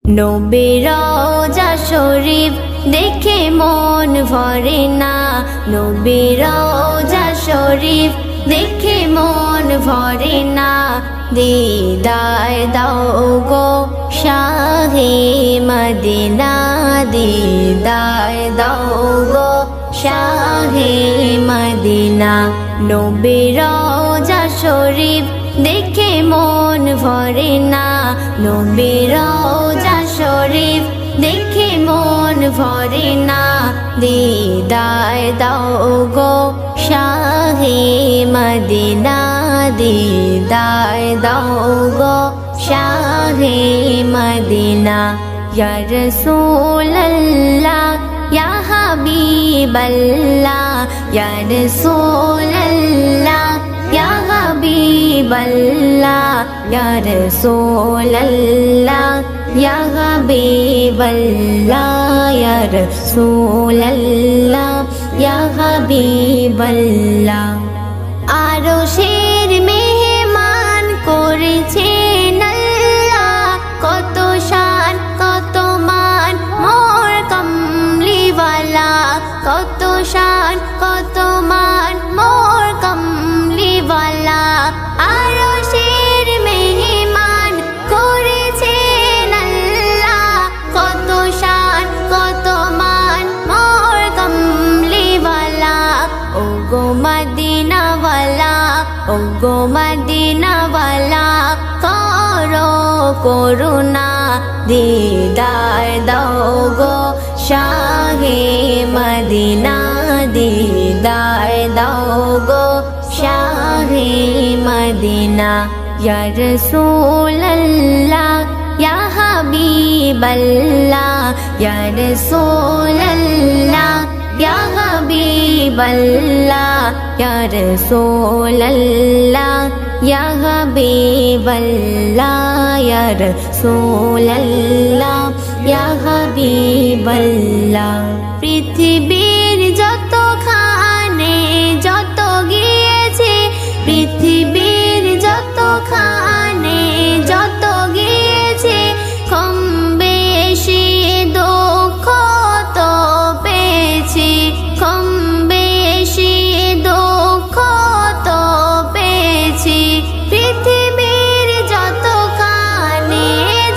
নবীর রওজা শরীফ দেখে মন ভরে না, নবীর রওজা শরীফ দেখে মন ভরে না। দিদার দাও গো শাহে মদিনা, দিদার দাও গো শাহে মদিনা। নবীর রওজা শরীফ দেখে মন ভরে না, নবীর রওজা শরীফ দেখে মন ভরে না। দিদার দাও গো শাহে মদিনা, দিদার দাও গো শাহে মদিনা। ইয়া রাসূলুল্লাহ ইয়া হাবিবাল্লাহ, ইয়া রাসূলুল্লাহ ইয়া হাবিবাল্লাহ, ইয়া রাসূলুল্লাহ ইয়া হাবিবাল্লাহ, ইয়া রাসূলুল্লাহ ইয়া হাবিবাল্লাহ। আরশের মেহমান করেছেন আল্লাহ, কত শান কত মান মোর কমলিওয়ালা, কত শান কত মান মোর কমলিওয়ালা। আরশের মেহমান করেছেন আল্লাহ, কত শান কত মান মোর কমলিওয়ালা। ও গো মদিনাওয়ালা, ও গো মদিনাওয়ালা, করো করুণা, দিদার দাও গো শাহে মদিনা, দিদার দাও গো শাহে মদিনা। ইয়া রাসূলুল্লাহ ইয়া হাবিবাল্লাহ, ইয়া রাসূলুল্লাহ ইয়া হাবিবাল্লাহ, ইয়া রাসূলুল্লাহ ইয়া হাবিবাল্লাহ, ইয়া রাসূলুল্লাহ ইয়া হাবিবাল্লাহ। পৃথিবীর যতখানে যত গিয়েছে, পৃথিবীর যতখানে যত গিয়েছে, কম বেশি দুঃখ তো পেয়েছি, কম বেশি দুঃখ তো পেয়েছি। পৃথিবীর যতখানে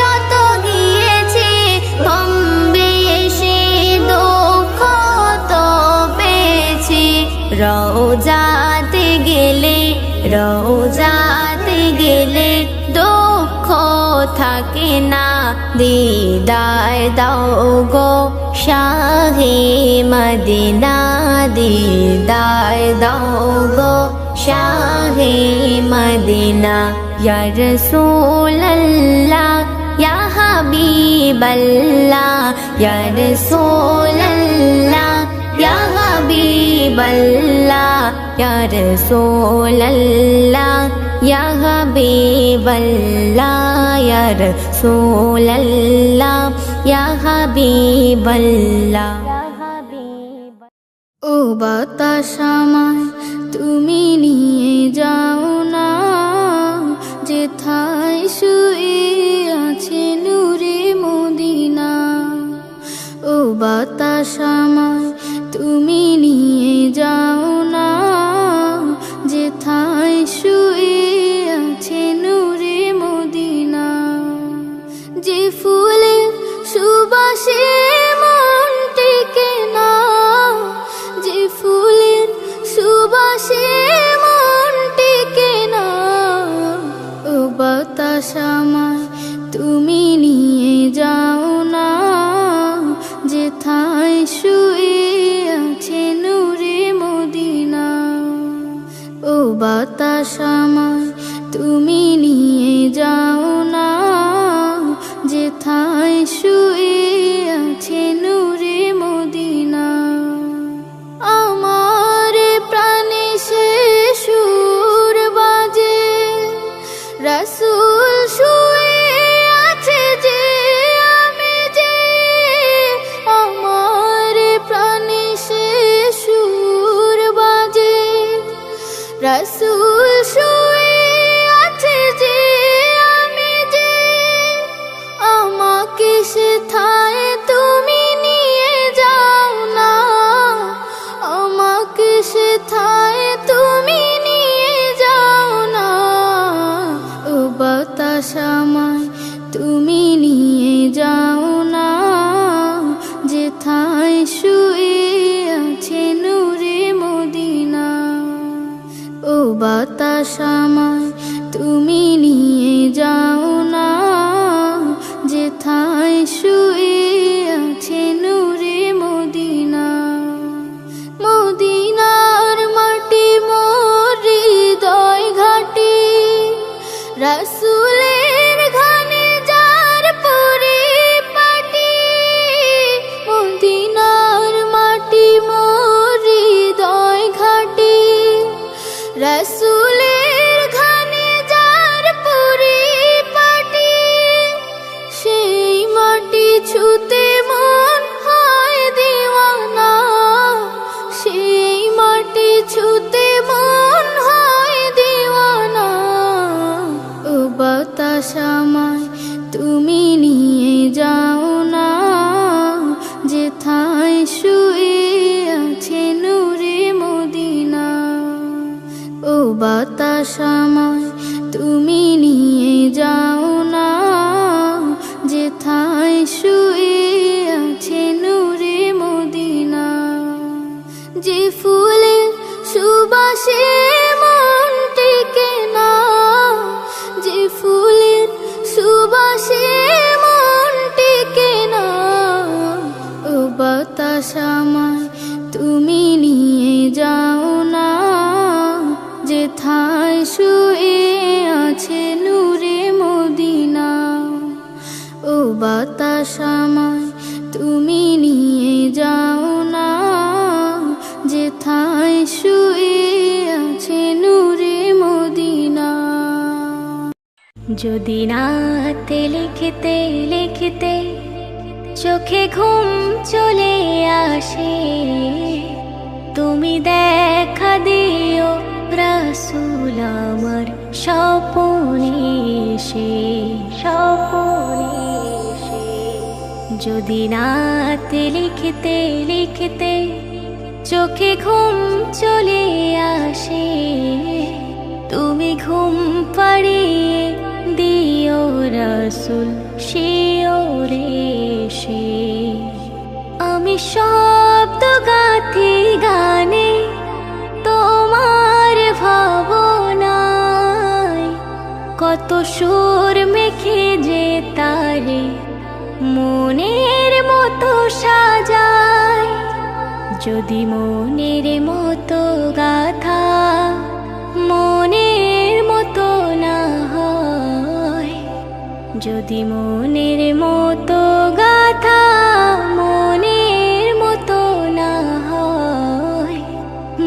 যত গিয়েছে, কম বেশি দুঃখ তো পেয়েছি। রওজাতে গেলে, রওজাতে গেলে দুঃখ থাকে না, দিদার দাও গো শাহে মদিনা, দিদার দাও গো শাহে মদিনা। ইয়া রাসূলুল্লাহ ইয়া হাবিবাল্লাহ, ইয়া রাসূলুল্লাহ ইয়া হাবিবাল্লাহ, ইয়া রাসূলুল্লাহ ইয়া হাবিবাল্লাহ, ইয়া রাসূলুল্লাহ ইয়া হাবিবাল্লাহ। ও বাতাস আমায় তুমি নিয়ে যাও না, যেথায় শুয়ে আছে নূরে মদিনা। ও বাতাস আমায় তুমি নিয়ে যাও না, যেথায় শুয়ে আছে নূরে মদিনা। যে ফুলের সুবাসে মন টেকে না, যে ফুলের সুবাসে মন টেকে না। ও বাতাস আমায় তুমি নিয়ে যাও না, যেথায় শুয়ে আছে নূরে মদিনা। ও বাতাস আমায় তুমি নিয়ে যাও না, যেথায় শুয়ে আছে নূরে মদিনা। আমার প্রাণে সে সুর বাজে, রাসূল শুয়ে আছে যে আমি যে। আমার প্রাণে সে সুর বাজে, রাসূল শুয়ে আছে যে আমি যে। আমাকে আমাকে সেথায় তুমি নিয়ে যাও না, আমাকে সেথায় তুমি নিয়ে যাও না। ও বাতাস আমায় তুমি নিয়ে যাও না, যেথায় শুয়ে আছে নূরে মদিনা। ও বাতাস আমায় তুমি নিয়ে যাও না, যেথায় শুয়ে আছে নূরে মদিনা। মদিনার মাটি মোর হৃদয় ঘাটি, রাসূলের ঘানে যার পরিপাটি। মদিনার মাটি মোর হৃদয় ঘাটি, রাসূলের ঘানে যার পরিপাটি। সেই মাটি ছুতে মন হয় দিওয়ানা, সেই মাটি ছুতে মন হয় দিওয়ানা। ও বাতাস আমায় তুমি নিয়ে যাও না, যেথায় শুয়ে আছে নূরে মদিনা। ও বাতাস আমায় তুমি নিয়ে যাও না, যেথায় শুয়ে আছে নূরে মদিনা। যে ফুলের সুবাসে মন টেকে না, যে ফুলের সুবাসে মন টেকে না। ও বাতাস আমায় তুমি নিয়ে যাও না, যেথায় শুয়ে আছে নূরে মদিনা। ও বাতাস আমায় তুমি নিয়ে যাও না, যেথায় শুয়ে আছে নূরে মদিনা। যদি রাতে লিখতে লিখতে চোখে ঘুম চলে আসে, তুমি দেখা দিও রাসূল আমার স্বপনে এসে, স্বপনে এসে। যদি রাতে লিখতে লিখতে চোখে ঘুম চলে আসে, তুমি ঘুম পাড়িয়ে দিও রাসূল শিওরে এসে। আমি শব্দ গাথি গানে তোমার ভাবনায়, কত সুর মেখে যে তারে মনের মতো সাজায়। যদি মনের মতো গাথা মনের মতো না হয়, যদি মনের মতো গাথা মনের মতো না হয়,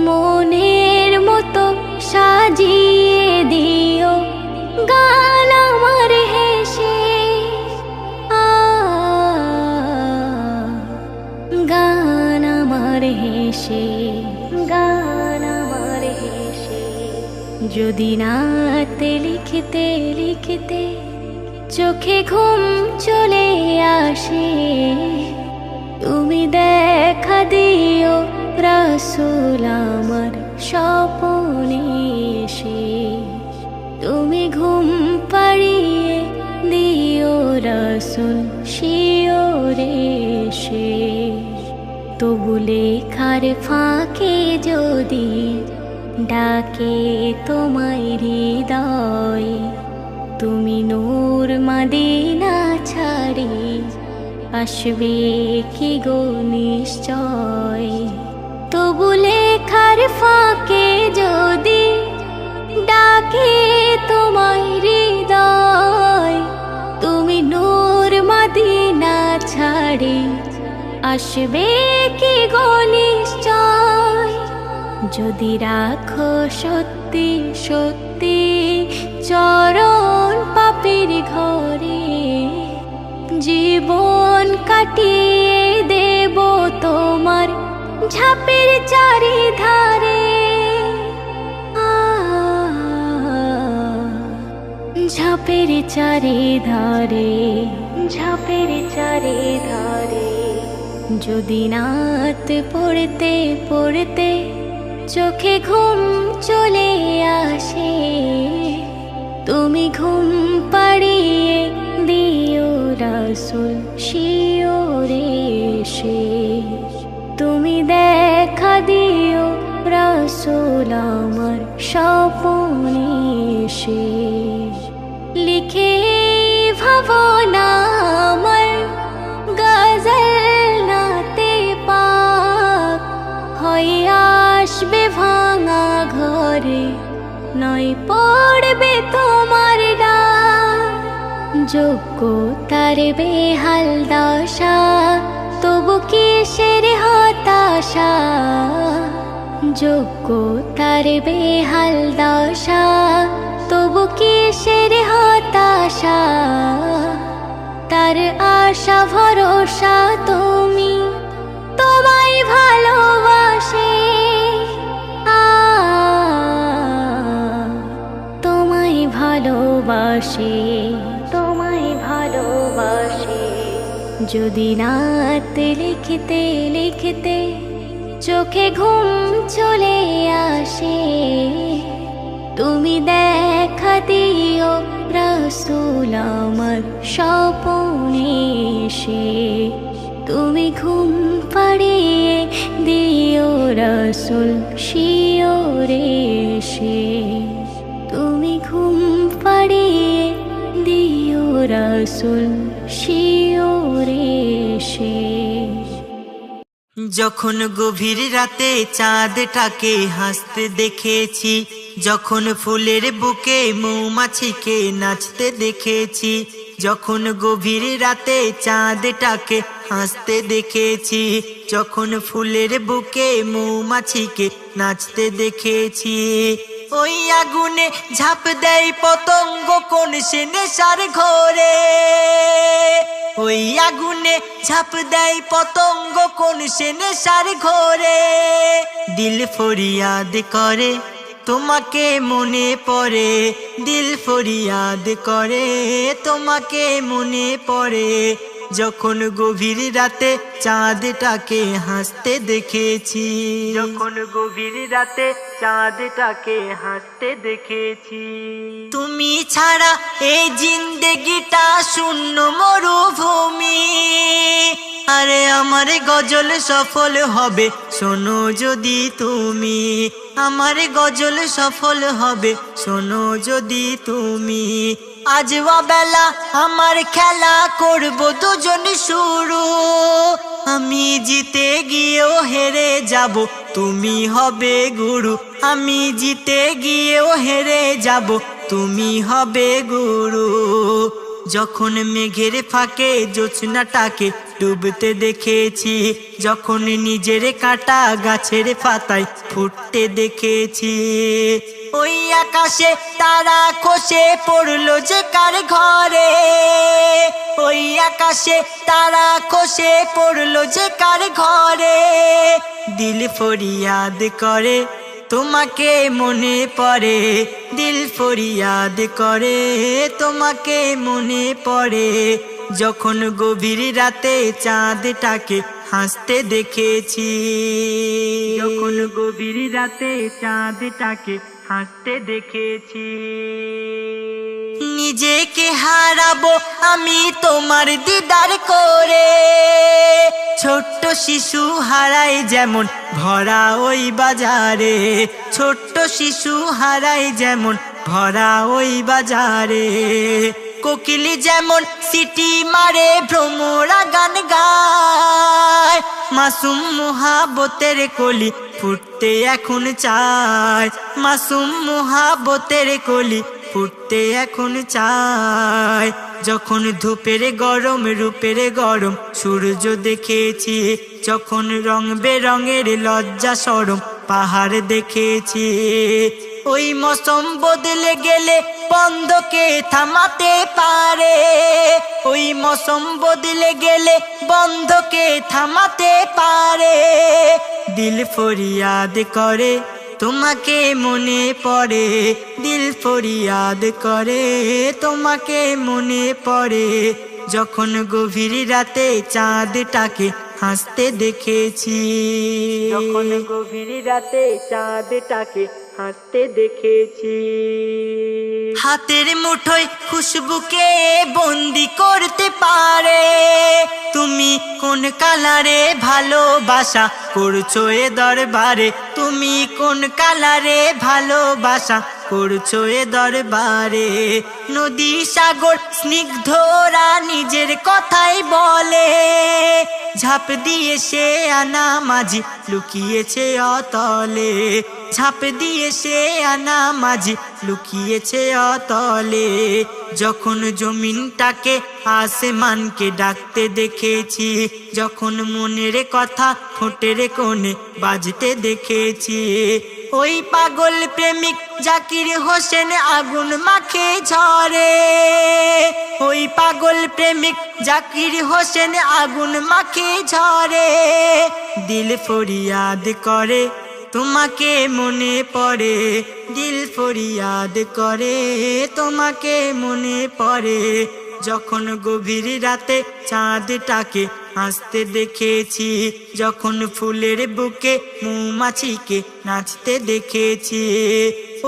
মনের মতো সাজিয়ে দিও গান আমার হেসে। গান আমার হেসে, গান আমার হেসে। যদি রাতে লিখতে লিখতে চোখে ঘুম চলে আসে, তুমি দেখা দিও রাসূল আমার স্বপনে এসে। তুমি ঘুম পাড়িয়ে দিও রাসূল শিওরে এসে। তবু লেখার ফাঁকে যদি ডাকে তোমায় হৃদয়, তুমি নূর মদিনা ছাড়ি আসবে কি গো নিশ্চয়। তবু লেখার ফাঁকে যদি ডাকে তোমায় হৃদয়, তুমি নূর মদিনা ছাড়ি আসবে কি গো নিশ্চয়। যদি রাখো সত্যি সত্যি চরণ পাপের ঘরে, জীবন কাটিয়ে দেব তোমার ঝাপের চারিধারে। ঝাপের চারিধারে ঝাঁপের চারিধারে। যদি রাত পড়তে পড়তে চোখে ঘুম চলে আসে, তুমি ঘুম পাড়িয়ে দিও রাসূল শিওরে এসে। তুমি দেখা দিও রাসূল আমার স্বপ্নে এসে। লিখে ভাবনা আমার গজল নাতে পাক, হয়ে আসবে ভাঙা ঘরে, নয় পড়বে তোমার ডাক। যোগ্য তার বেহাল দশা, তবু কিসের হতাশা। যোগ্য তার বেহাল দশা, তবু কিসের হতাশা। তার আশা ভরসা তুমি, তোমায় ভালোবাসে। তোমায় ভালোবাসে, তোমায় ভালোবাসে। যদি রাত লিখতে লিখতে চোখে ঘুম চলে আসে, তুমি দেখা দিও রাসূল আমার স্বপ্নে এসে। তুমি ঘুম পাড়িয়ে দিও রাসূল শিওরে এসে। তুমি ঘুম পাড়িয়ে দিও রাসূল শিওরে এসে। যখন গভীর রাতে চাঁদটাকে হাসতে দেখেছি, যখন ফুলের বুকে মৌমাছিকে নাচতে দেখেছি। যখন গভীর রাতে চাঁদটাকে হাসতে দেখেছি, যখন ফুলের বুকে মৌমাছিকে নাচতে দেখেছি। ওই আগুনে ঝাঁপ দেয় পতঙ্গ কোন সে নেশার ঘরে। ওই আগুনে ঝাঁপ দেয় পতঙ্গ কোন সে নেশার ঘরে। দিল ফরিয়াদ করে তোমাকে মনে পড়ে, দিল ফরিয়াদ করে তোমাকে মনে পড়ে। যখন গভীর রাতে চাঁদটাকে হাসতে দেখেছি, যখন গভীর রাতে চাঁদটাকে হাসতে দেখেছি। তুমি ছাড়া এই জিন্দেগিটা শূন্য মরুভূমি। আরে আমার গজল সফল হবে শোনো যদি তুমি, আমার গজল সফল হবে শোনো যদি তুমি। আজ বেলা আমার খেলা করব দুজন শুরু, আমি জিতে গিয়েও হেরে যাব তুমি হবে গুরু। আমি জিতে গিয়েও হেরে যাব তুমি হবে গুরু। যখন মেঘের ফাঁকে জোছনাটাকে ডুবতে দেখেছি, যখন নিজের কাটা গাছের পাতায় ফুটতে দেখেছি। ওই আকাশে তারা খসে পড়লো যে কার ঘরে, ওই আকাশে তারা খসে পড়লো যে কার ঘরে। দিল ফরিয়াদ করে তোমাকে মনে পড়ে, দিল ফরিয়াদ করে তোমাকে মনে পড়ে। যখন গভীর রাতে চাঁদটাকে হাসতে দেখেছি, যখন গভীর রাতে চাঁদটাকে হাসতে দেখেছি। নিজেকে হারাবো আমি তোমার দিদার করে, ছোট্ট শিশু হারায় যেমন ভরা ওই বাজারে, ছোট্ট শিশু হারায় যেমন ভরা ওই বাজারে। কোকিল যেমন সিটি মারে ভ্রমরা গান গায়, মাসুম মুহাব্বতের কলি ফুটতে এখন চায়, মাসুম মুহাব্বতের কলি ফুটতে এখন চায়। যখন ধূপের গরম রূপের গরম সূর্য দেখেছি, যখন রং বেরঙের লজ্জা শরম পাহাড় দেখেছি। ওই মৌসুম বদলে গেলে বন্ধকে থামাতে পারে, ওই মৌসুম বদলে গেলে বন্ধকে থামাতে পারে। দিল ফরিয়াদ করে তোমাকে মনে পড়ে, দিল ফরিয়াদ করে তোমাকে মনে পড়ে। যখন গভীর রাতে চাঁদটাকে হাসতে দেখেছি, যখন গভীর রাতে চাঁদটাকে হাসতে দেখেছি। হাতের মুঠোয় খুশবুকে বন্দি করতে পারে, তুমি কোন কালারে ভালোবাসা করছো এ দরবারে, তুমি কোন কালারে ভালোবাসা করছো এ দরবারে। নদী সাগর স্নিগ্ধরা নিজের কথাই বলে, ঝাঁপ দিয়ে সে আনা মাঝি লুকিয়েছে অতলে, ঝাঁপ দিয়ে সে আনা মাঝি লুকিয়েছে অতলে। যখন জমিনটাকে আসমানকে ডাকতে দেখেছি, যখন মনের কথা ঠোঁটের কোণে বাজতে দেখেছি, ওই পাগল প্রেমিক জাকির হোসেন আগুন মাখে ঝরে, ওই পাগল প্রেমিক জাকির হোসেন আগুন মাখে ঝরে। দিল ফরিয়াদ করে তোমাকে মনে পড়ে, দিল ফরিয়াদ করে তোমাকে মনে পড়ে। যখন গভীর রাতে চাঁদটাকে হাসতে দেখেছি, যখন ফুলের বুকে মৌমাছিকে নাচতে দেখেছি,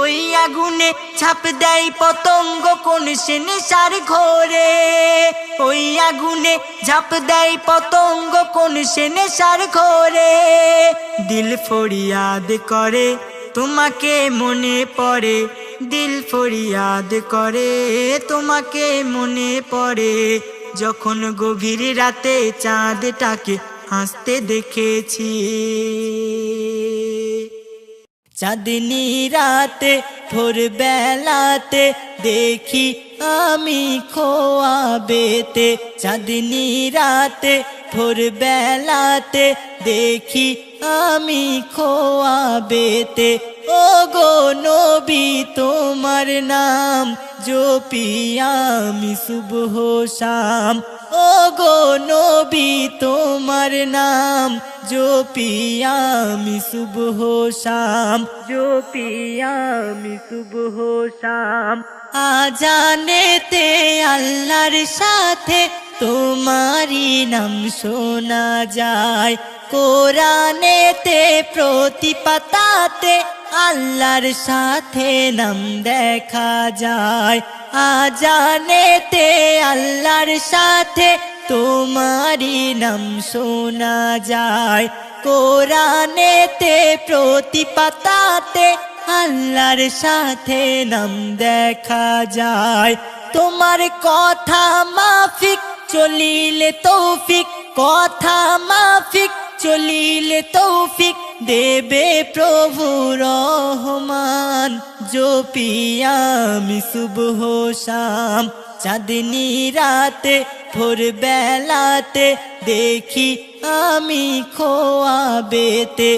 ওই আগুনে ঝাঁপ দেয় পতঙ্গ কোন সে নেশার ঘোরে, ওই আগুনে ঝাঁপ দেয় পতঙ্গ কোন সে নেশার ঘোরে। দিল ফরিয়াদ করে তোমাকে মনে পড়ে, দিল ফরিয়াদ করে তোমাকে মনে পড়ে। যখন গভীর রাতে চাঁদটাকে হাসতে দেখেছি। চাঁদনি রাতে ভোর বেলাতে দেখি আমি খোয়াবেতে, চাঁদনি রাতে ভোর বেলাতে দেখি আমি খোয়াবেতে। ও গো নবী তোমার নাম জপি আমি সুবহ শাম, ও গো নবী তোমার নাম জপি আমি সুবহ শাম, জপি আমি সুবহ শাম। আজানেতে আল্লাহর সাথে তোমারি নাম শোনা যায়, কোরআনেতে প্রতি পাতাতে আল্লাহর সাথে নাম দেখা যায়। আজানেতে আল্লাহর সাথে তোমারি নাম শোনা যায়, কোরআনেতে প্রতি পাতাতে আল্লাহর সাথে নাম দেখা যায়। তোমার কথা মাফিক চলিলে তৌফিক, কথা মাফিক চলিলে তৌফিক দেবে প্রভু রহমান। জপি আমি সুবহ শাম, চাঁদনি রাতে ভোর বেলাতে দেখি আমি খোয়াবেতে।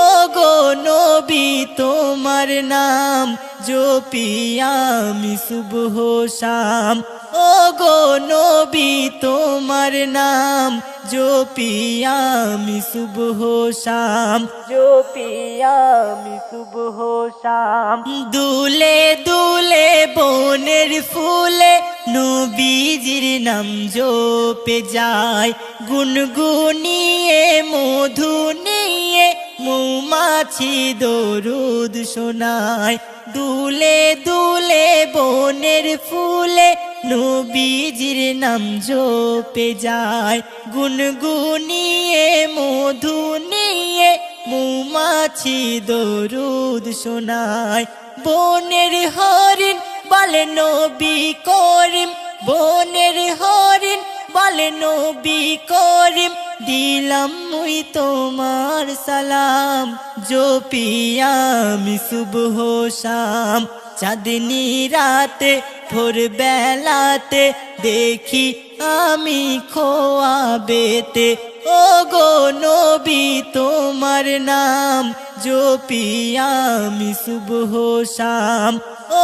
ও গো নবী তোমার নাম জপি আমি সুবহ শাম, ও গো নবী তোমার নাম জপি আমি সুবহ শাম, জপি আমি সুবহ শাম। দুলে দুলে বনের ফুলে নবীজির নাম জপে যায়, গুনগুনিয়ে মধু নিয়ে মৌমাছি দরুদ শোনায়। দুলে দুলে বনের ফুলে নবীজির নাম জপে যায়, গুনগুনিয়ে মধু নিয়ে মৌমাছি দরুদ শোনায়। বনের হরিণ বলে নবী করিম, বনের হরিণ বলে নবী করিম, দিলাম মুই তোমার সালাম। জপি আমি সুবহ শাম, চাঁদনি রাতে ভোর বেলাতে দেখি আমি খোয়াবেতে। ও গো নবী তোমার নাম জপি আমি সুবহ শাম,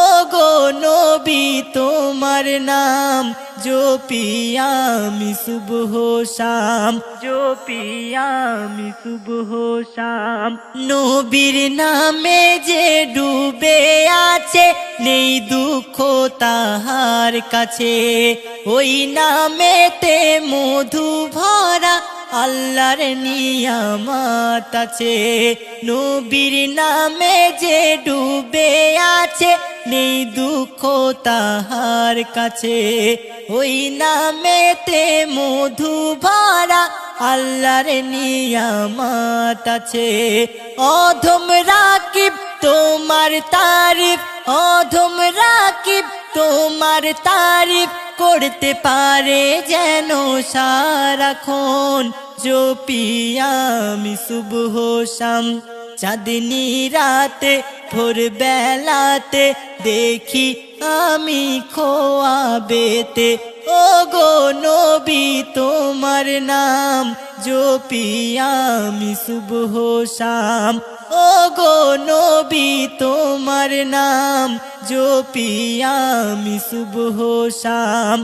ও গো নবী তোমার নাম জপি আমি সুবহ শাম, জপি আমি সুবহ শাম। নবীর নামে যে ডুবে আছে আছে নেই দুঃখ তাহার কাছে ওই নামেতে মধু ভরা আল্লাহর নিয়ামত আছে নবীর নামে যে ডুবে আছে নেই দুঃখ তাহার কাছে ওই নামেতে মধু ভরা আল্লাহর নিয়ামত আছে অধম রাকিব তোমার তারিফ অধম রাকিব তোমার তারিফ করতে পারে যেন সারাক্ষণ জপি আমি সুবহ শাম চাঁদনি রাতে ভোর বেলাতে দেখি আমি খোয়াবেতে ও গো নবী তোমার নাম জপি আমি সুবহ শাম ও গো নবী তোমার নাম জপি আমি সুবহ শাম